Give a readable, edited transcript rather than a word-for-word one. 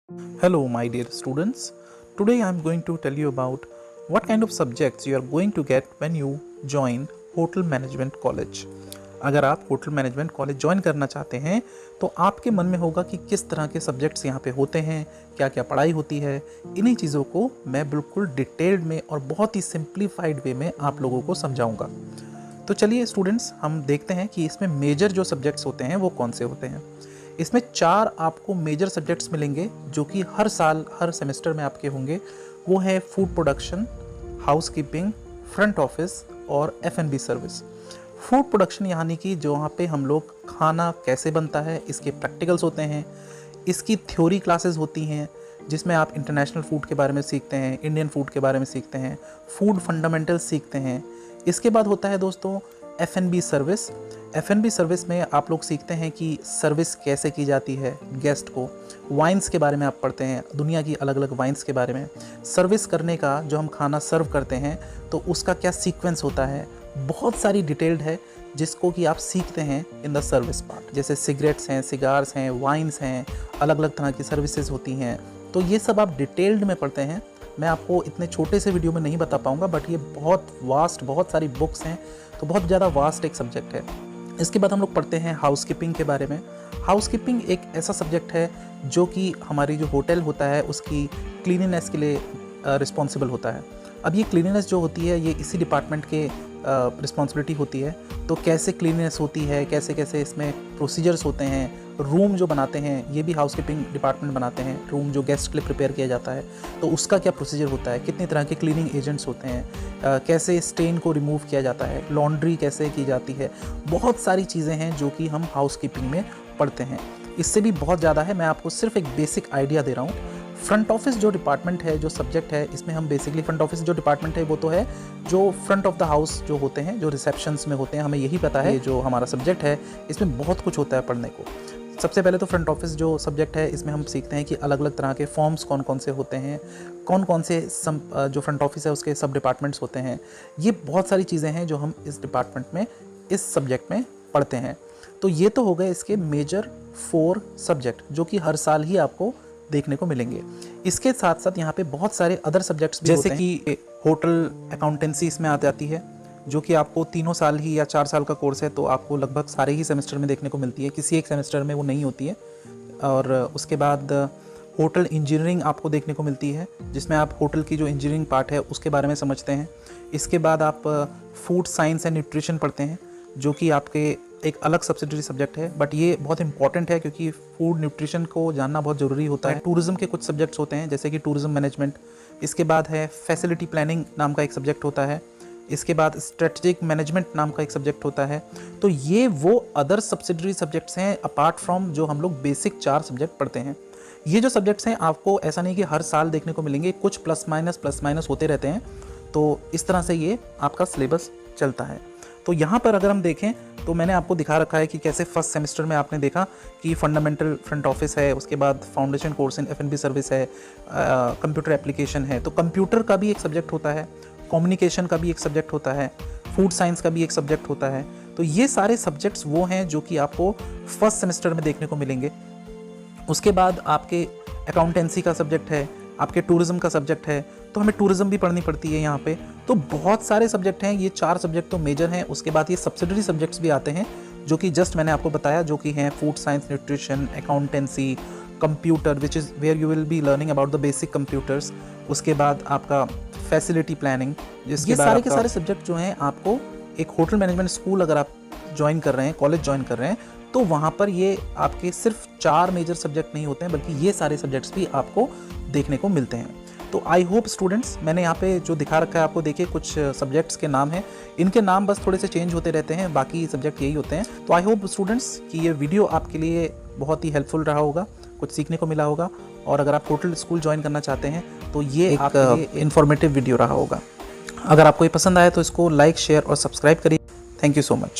Hello, my dear students. Today I am going to tell you about what kind of subjects you are going to get when you join hotel management college. अगर आप hotel management college join करना चाहते हैं तो आपके मन में होगा कि किस तरह के सब्जेक्ट्स यहाँ पे होते हैं, क्या क्या पढ़ाई होती है। इन्हीं चीज़ों को मैं बिल्कुल डिटेल्ड में और बहुत ही सिंप्लीफाइड वे में आप लोगों को समझाऊंगा। तो चलिए स्टूडेंट्स, हम देखते हैं कि इसमें मेजर जो सब्जेक्ट्स होते हैं वो कौन से होते हैं। इसमें 4 आपको मेजर सब्जेक्ट्स मिलेंगे जो कि हर साल हर सेमेस्टर में आपके होंगे। वो है food production, housekeeping, front office और F&B सर्विस। फूड प्रोडक्शन यानी कि जो वहाँ पे हम लोग खाना कैसे बनता है इसके प्रैक्टिकल्स होते हैं। इसकी थ्योरी क्लासेस होती हैं जिसमें आप इंटरनेशनल फूड के बारे में सीखते हैं, इंडियन फूड के बारे में सीखते हैं, फूड फंडामेंटल्स सीखते हैं। इसके बाद होता है दोस्तों F&B सर्विस। F&B सर्विस में आप लोग सीखते हैं कि सर्विस कैसे की जाती है गेस्ट को। वाइन्स के बारे में आप पढ़ते हैं, दुनिया की अलग अलग वाइन्स के बारे में। सर्विस करने का जो हम खाना सर्व करते हैं तो उसका क्या सीक्वेंस होता है, बहुत सारी डिटेल्ड है जिसको कि आप सीखते हैं इन द सर्विस पार्ट। जैसे सिगरेट्स हैं, सिगार्स हैं, वाइन्स हैं, अलग अलग तरह की सर्विसेज होती हैं। तो ये सब आप डिटेल्ड में पढ़ते हैं। मैं आपको इतने छोटे से वीडियो में नहीं बता पाऊँगा, बट ये बहुत वास्ट, बहुत सारी बुक्स हैं, तो बहुत ज़्यादा वास्ट एक सब्जेक्ट है। इसके बाद हम लोग पढ़ते हैं हाउसकीपिंग के बारे में। हाउसकीपिंग एक ऐसा सब्जेक्ट है जो कि हमारी जो होटल होता है उसकी क्लीनिनेस के लिए रिस्पॉन्सिबल होता है। अब ये क्लीनिनेस जो होती है ये इसी डिपार्टमेंट के रिस्पॉन्सिबिलिटी होती है। तो कैसे क्लीनिनेस होती है, कैसे कैसे इसमें प्रोसीजर्स होते हैं, रूम जो बनाते हैं ये भी हाउसकीपिंग डिपार्टमेंट बनाते हैं। रूम जो गेस्ट के लिए प्रिपेयर किया जाता है तो उसका क्या प्रोसीजर होता है, कितनी तरह के क्लीनिंग एजेंट्स होते हैं, कैसे स्टेन को रिमूव किया जाता है, लॉन्ड्री कैसे की जाती है। बहुत सारी चीज़ें हैं जो कि हम हाउसकीपिंग में पढ़ते हैं। इससे भी बहुत ज़्यादा है, मैं आपको सिर्फ एक बेसिक आइडिया दे रहा हूँ। फ्रंट ऑफिस जो डिपार्टमेंट है, जो सब्जेक्ट है, इसमें हम बेसिकली फ्रंट ऑफिस जो डिपार्टमेंट है वो तो है जो फ्रंट ऑफ द हाउस जो होते हैं, जो रिसेप्शंस में होते हैं। हमें यही पता है जो हमारा सब्जेक्ट है इसमें बहुत कुछ होता है पढ़ने को। सबसे पहले तो फ्रंट ऑफिस जो सब्जेक्ट है इसमें हम सीखते हैं कि अलग अलग तरह के फॉर्म्स कौन कौन से होते हैं, कौन कौन से जो फ्रंट ऑफिस है उसके सब डिपार्टमेंट्स होते हैं। ये बहुत सारी चीज़ें हैं जो हम इस डिपार्टमेंट में, इस सब्जेक्ट में पढ़ते हैं। तो ये तो हो गए इसके मेजर 4 सब्जेक्ट जो कि हर साल ही आपको देखने को मिलेंगे। इसके साथ साथ यहाँ पे बहुत सारे अदर सब्जेक्ट्स भी होते हैं, जैसे कि होटल अकाउंटेंसी इसमें आ जाती है जो कि आपको 3 साल ही या 4 साल का कोर्स है, तो आपको लगभग सारे ही सेमेस्टर में देखने को मिलती है, किसी एक सेमेस्टर में वो नहीं होती है। और उसके बाद होटल इंजीनियरिंग आपको देखने को मिलती है जिसमें आप होटल की जो इंजीनियरिंग पार्ट है उसके बारे में समझते हैं। इसके बाद आप फूड साइंस एंड न्यूट्रिशन पढ़ते हैं जो कि आपके एक अलग सब्सिडरी सब्जेक्ट है, बट ये बहुत इंपॉर्टेंट है क्योंकि फूड न्यूट्रिशन को जानना बहुत ज़रूरी होता है। टूरिज़्म के कुछ सब्जेक्ट्स होते हैं जैसे कि टूरिज़्म मैनेजमेंट। इसके बाद है फैसिलिटी प्लानिंग नाम का एक सब्जेक्ट होता है। इसके बाद स्ट्रेटजिक मैनेजमेंट नाम का एक सब्जेक्ट होता है। तो ये वो अदर सब्सिडरी सब्जेक्ट्स हैं अपार्ट फ्रॉम जो हम लोग बेसिक 4 सब्जेक्ट पढ़ते हैं। ये जो सब्जेक्ट्स हैं आपको ऐसा नहीं कि हर साल देखने को मिलेंगे, कुछ प्लस माइनस होते रहते हैं। तो इस तरह से ये आपका सिलेबस चलता है। तो यहाँ पर अगर हम देखें तो मैंने आपको दिखा रखा है कि कैसे फर्स्ट सेमेस्टर में आपने देखा कि फंडामेंटल फ्रंट ऑफिस है, उसके बाद foundation course in F&B service है, कंप्यूटर एप्लीकेशन है। तो कंप्यूटर का भी एक सब्जेक्ट होता है, कम्युनिकेशन का भी एक सब्जेक्ट होता है, फूड साइंस का भी एक सब्जेक्ट होता है। तो ये सारे सब्जेक्ट्स वो हैं जो कि आपको फर्स्ट सेमेस्टर में देखने को मिलेंगे। उसके बाद आपके अकाउंटेंसी का सब्जेक्ट है, आपके टूरिज़्म का सब्जेक्ट है, तो हमें टूरिज़्म भी पढ़नी पड़ती है यहाँ पे। तो बहुत सारे सब्जेक्ट हैं, ये 4 सब्जेक्ट तो मेजर हैं। उसके बाद ये सब्सिडरी सब्जेक्ट्स भी आते हैं जो कि जस्ट मैंने आपको बताया, जो कि हैं food science, nutrition, accountancy, computer which is where you will be learning about the basic computers. उसके बाद आपका फैसिलिटी प्लानिंग, जिसके सारे के सारे सब्जेक्ट जो हैं आपको एक होटल मैनेजमेंट स्कूल अगर आप ज्वाइन कर रहे हैं, कॉलेज ज्वाइन कर रहे हैं, तो वहाँ पर ये आपके सिर्फ 4 मेजर सब्जेक्ट नहीं होते हैं बल्कि ये सारे सब्जेक्ट्स भी आपको देखने को मिलते हैं। तो आई होप स्टूडेंट्स, मैंने यहाँ पे जो दिखा रखा है आपको, देखिए कुछ सब्जेक्ट्स के नाम हैं, इनके नाम बस थोड़े से चेंज होते रहते हैं, बाकी सब्जेक्ट यही होते हैं। तो आई होप स्टूडेंट्स कि ये वीडियो आपके लिए बहुत ही हेल्पफुल रहा होगा, कुछ सीखने को मिला होगा। और अगर आप होटल स्कूल ज्वाइन करना चाहते हैं तो ये आपके लिए इन्फॉर्मेटिव वीडियो रहा होगा। अगर आपको ये पसंद आए तो इसको लाइक, शेयर और सब्सक्राइब करिए। Thank you so much.